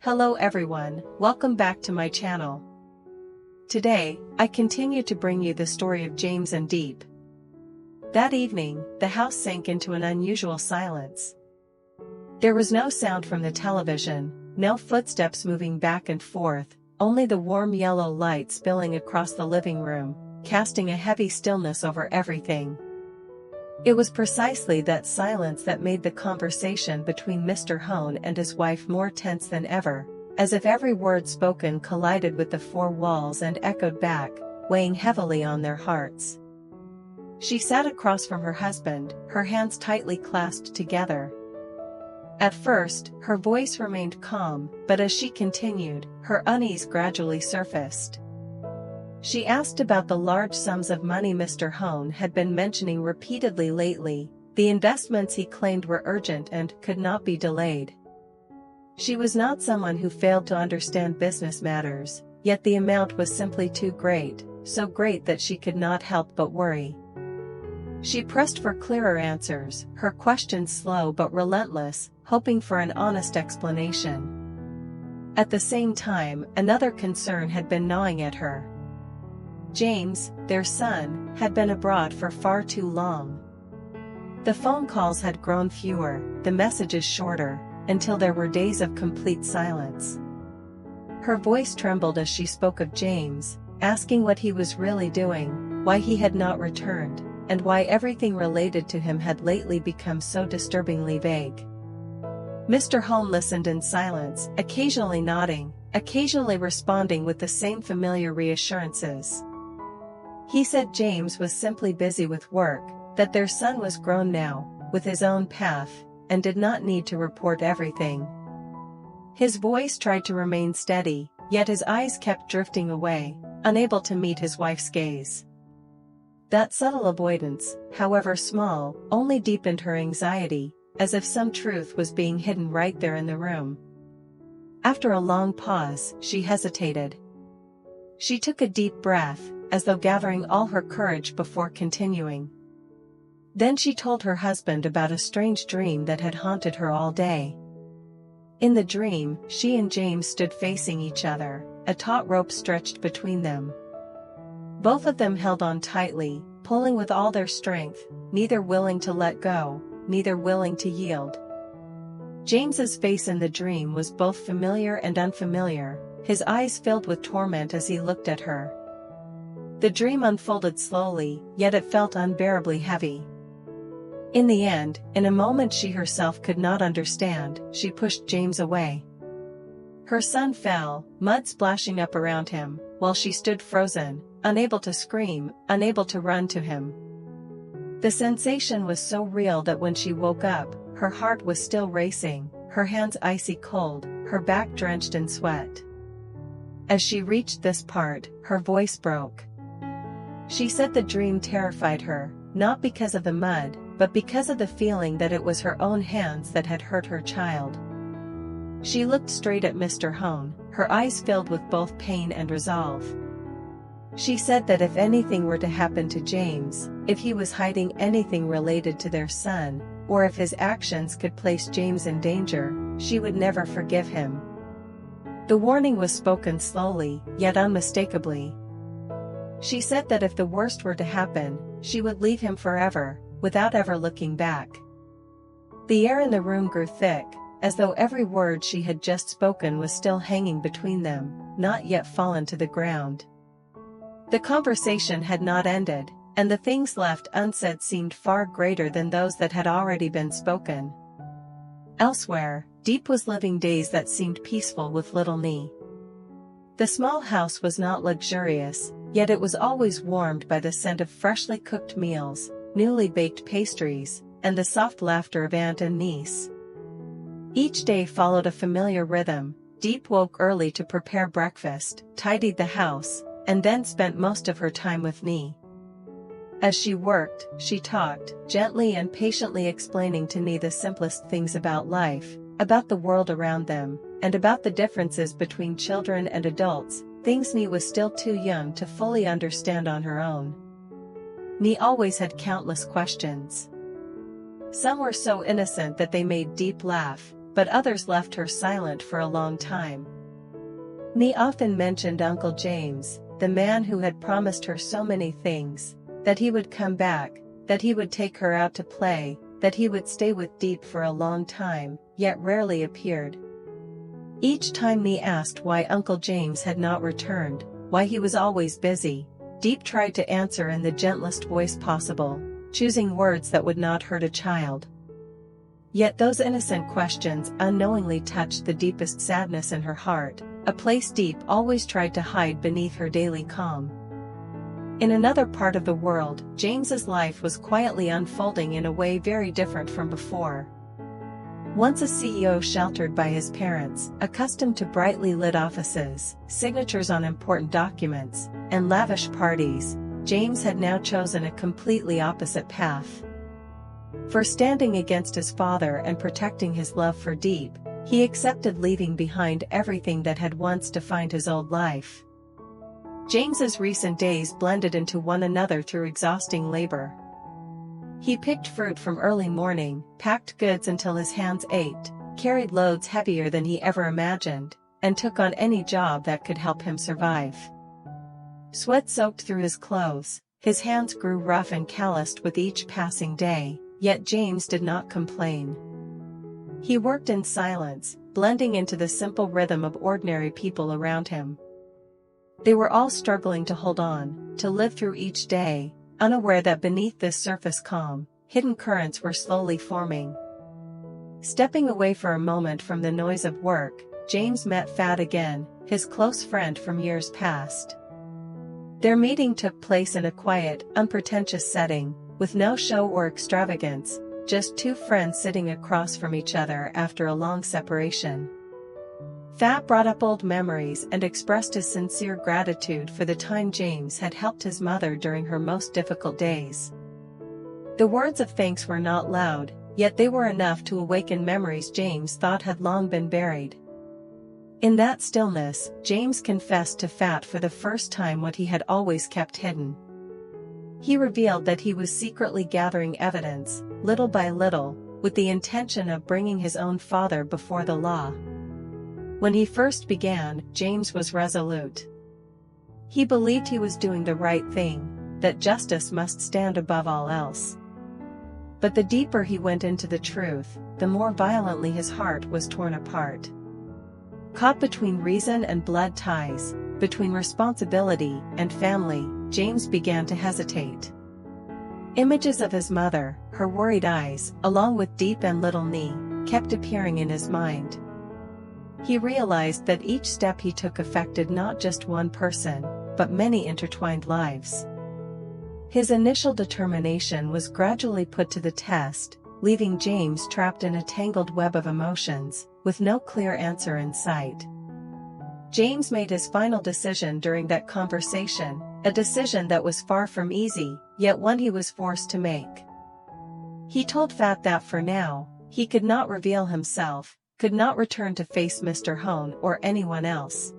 Hello everyone, welcome back to my channel. Today, I continue to bring you the story of James and Diep. That evening, the house sank into an unusual silence. There was no sound from the television, no footsteps moving back and forth, only the warm yellow light spilling across the living room, casting a heavy stillness over everything. It was precisely that silence that made the conversation between Mr. Hone and his wife more tense than ever, as if every word spoken collided with the four walls and echoed back, weighing heavily on their hearts. She sat across from her husband, her hands tightly clasped together. At first, her voice remained calm, but as she continued, her unease gradually surfaced. She asked about the large sums of money Mr. Hone had been mentioning repeatedly lately, the investments he claimed were urgent and could not be delayed. She was not someone who failed to understand business matters, yet the amount was simply too great, so great that she could not help but worry. She pressed for clearer answers, her questions slow but relentless, hoping for an honest explanation. At the same time, another concern had been gnawing at her. James, their son, had been abroad for far too long. The phone calls had grown fewer, the messages shorter, until there were days of complete silence. Her voice trembled as she spoke of James, asking what he was really doing, why he had not returned, and why everything related to him had lately become so disturbingly vague. Mr. Hone listened in silence, occasionally nodding, occasionally responding with the same familiar reassurances. He said James was simply busy with work, that their son was grown now, with his own path, and did not need to report everything. His voice tried to remain steady, yet his eyes kept drifting away, unable to meet his wife's gaze. That subtle avoidance, however small, only deepened her anxiety, as if some truth was being hidden right there in the room. After a long pause, she hesitated. She took a deep breath, as though gathering all her courage before continuing. Then she told her husband about a strange dream that had haunted her all day. In the dream, she and James stood facing each other, a taut rope stretched between them. Both of them held on tightly, pulling with all their strength, neither willing to let go, neither willing to yield. James's face in the dream was both familiar and unfamiliar, his eyes filled with torment as he looked at her. The dream unfolded slowly, yet it felt unbearably heavy. In the end, in a moment she herself could not understand, she pushed James away. Her son fell, mud splashing up around him, while she stood frozen, unable to scream, unable to run to him. The sensation was so real that when she woke up, her heart was still racing, her hands icy cold, her back drenched in sweat. As she reached this part, her voice broke. She said the dream terrified her, not because of the mud, but because of the feeling that it was her own hands that had hurt her child. She looked straight at Mr. Hone, her eyes filled with both pain and resolve. She said that if anything were to happen to James, if he was hiding anything related to their son, or if his actions could place James in danger, she would never forgive him. The warning was spoken slowly, yet unmistakably. She said that if the worst were to happen, she would leave him forever, without ever looking back. The air in the room grew thick, as though every word she had just spoken was still hanging between them, not yet fallen to the ground. The conversation had not ended, and the things left unsaid seemed far greater than those that had already been spoken. Elsewhere, Diep was living days that seemed peaceful with little Nie. The small house was not luxurious, yet it was always warmed by the scent of freshly cooked meals, newly baked pastries, and the soft laughter of aunt and niece. Each day followed a familiar rhythm. Diep woke early to prepare breakfast, tidied the house, and then spent most of her time with Nie. As she worked, she talked, gently and patiently explaining to Nie the simplest things about life, about the world around them, and about the differences between children and adults, things Nie was still too young to fully understand on her own. Nie always had countless questions. Some were so innocent that they made Diep laugh, but others left her silent for a long time. Ni often mentioned Uncle James, the man who had promised her so many things, that he would come back, that he would take her out to play, that he would stay with Diep for a long time, yet rarely appeared. Each time Ni asked why Uncle James had not returned, why he was always busy, Diep tried to answer in the gentlest voice possible, choosing words that would not hurt a child. Yet those innocent questions unknowingly touched the deepest sadness in her heart, a place Diep always tried to hide beneath her daily calm. In another part of the world, James's life was quietly unfolding in a way very different from before. Once a CEO sheltered by his parents, accustomed to brightly lit offices, signatures on important documents, and lavish parties, James had now chosen a completely opposite path. For standing against his father and protecting his love for Diep, he accepted leaving behind everything that had once defined his old life. James's recent days blended into one another through exhausting labor. He picked fruit from early morning, packed goods until his hands ached, carried loads heavier than he ever imagined, and took on any job that could help him survive. Sweat soaked through his clothes, his hands grew rough and calloused with each passing day, yet James did not complain. He worked in silence, blending into the simple rhythm of ordinary people around him. They were all struggling to hold on, to live through each day, unaware that beneath this surface calm, hidden currents were slowly forming. Stepping away for a moment from the noise of work, James met Fat again, his close friend from years past. Their meeting took place in a quiet, unpretentious setting, with no show or extravagance, just two friends sitting across from each other after a long separation. Fat brought up old memories and expressed his sincere gratitude for the time James had helped his mother during her most difficult days. The words of thanks were not loud, yet they were enough to awaken memories James thought had long been buried. In that stillness, James confessed to Fat for the first time what he had always kept hidden. He revealed that he was secretly gathering evidence, little by little, with the intention of bringing his own father before the law. When he first began, James was resolute. He believed he was doing the right thing, that justice must stand above all else. But the deeper he went into the truth, the more violently his heart was torn apart. Caught between reason and blood ties, between responsibility and family, James began to hesitate. Images of his mother, her worried eyes, along with Diep and little Ni, kept appearing in his mind. He realized that each step he took affected not just one person, but many intertwined lives. His initial determination was gradually put to the test, leaving James trapped in a tangled web of emotions, with no clear answer in sight. James made his final decision during that conversation, a decision that was far from easy, yet one he was forced to make. He told Fat that for now, he could not reveal himself, could not return to face Mr. Hone or anyone else.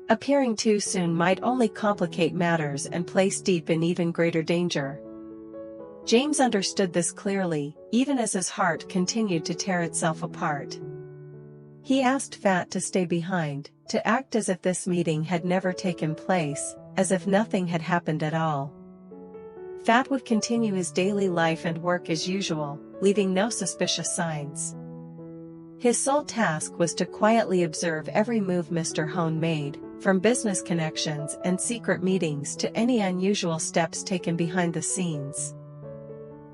Appearing too soon might only complicate matters and place Diep in even greater danger. James understood this clearly, even as his heart continued to tear itself apart. He asked Fat to stay behind, to act as if this meeting had never taken place, as if nothing had happened at all. Fat would continue his daily life and work as usual, leaving no suspicious signs. His sole task was to quietly observe every move Mr. Hone made, from business connections and secret meetings to any unusual steps taken behind the scenes.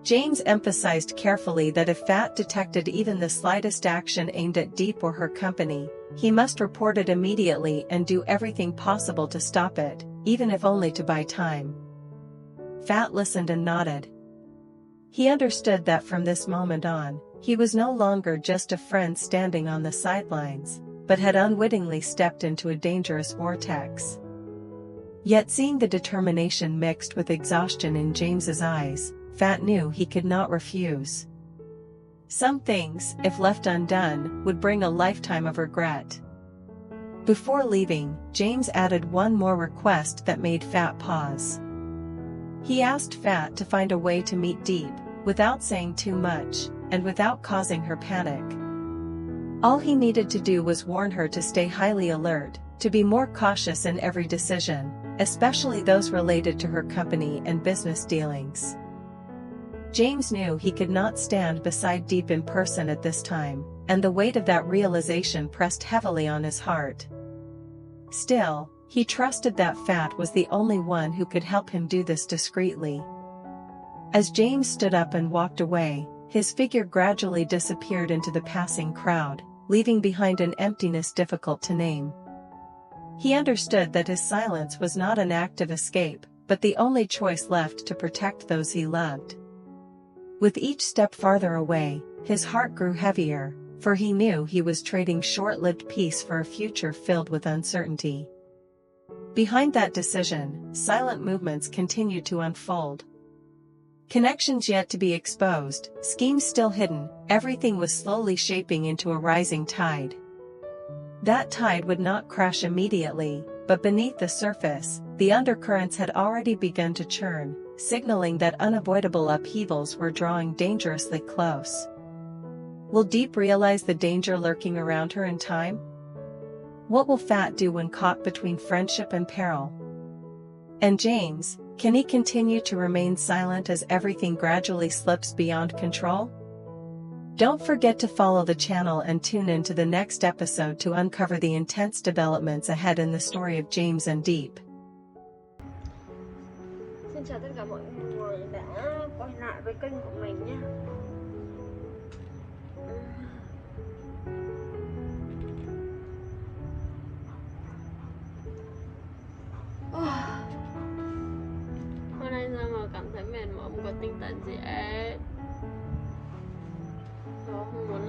James emphasized carefully that if Fat detected even the slightest action aimed at Diep or her company, he must report it immediately and do everything possible to stop it, even if only to buy time. Fat listened and nodded. He understood that from this moment on, he was no longer just a friend standing on the sidelines, but had unwittingly stepped into a dangerous vortex. Yet seeing the determination mixed with exhaustion in James's eyes, Fat knew he could not refuse. Some things, if left undone, would bring a lifetime of regret. Before leaving, James added one more request that made Fat pause. He asked Fat to find a way to meet Diep, without saying too much, and without causing her panic. All he needed to do was warn her to stay highly alert, to be more cautious in every decision, especially those related to her company and business dealings. James knew he could not stand beside Diep in person at this time, and the weight of that realization pressed heavily on his heart. Still, he trusted that Fat was the only one who could help him do this discreetly. As James stood up and walked away, his figure gradually disappeared into the passing crowd, leaving behind an emptiness difficult to name. He understood that his silence was not an act of escape, but the only choice left to protect those he loved. With each step farther away, his heart grew heavier, for he knew he was trading short-lived peace for a future filled with uncertainty. Behind that decision, silent movements continued to unfold. Connections yet to be exposed, schemes still hidden, everything was slowly shaping into a rising tide. That tide would not crash immediately, but beneath the surface, the undercurrents had already begun to churn, signaling that unavoidable upheavals were drawing dangerously close. Will Diep realize the danger lurking around her in time? What will Fat do when caught between friendship and peril? And James, can he continue to remain silent as everything gradually slips beyond control? Don't forget to follow the channel and tune in to the next episode to uncover the intense developments ahead in the story of James and Diep. Xin chào tất cả mọi người đã quay lại với kênh của mình nhé. Hôm nay sao mà cảm thấy mệt mỏi, không có tinh thần gì hết. Nó không muốn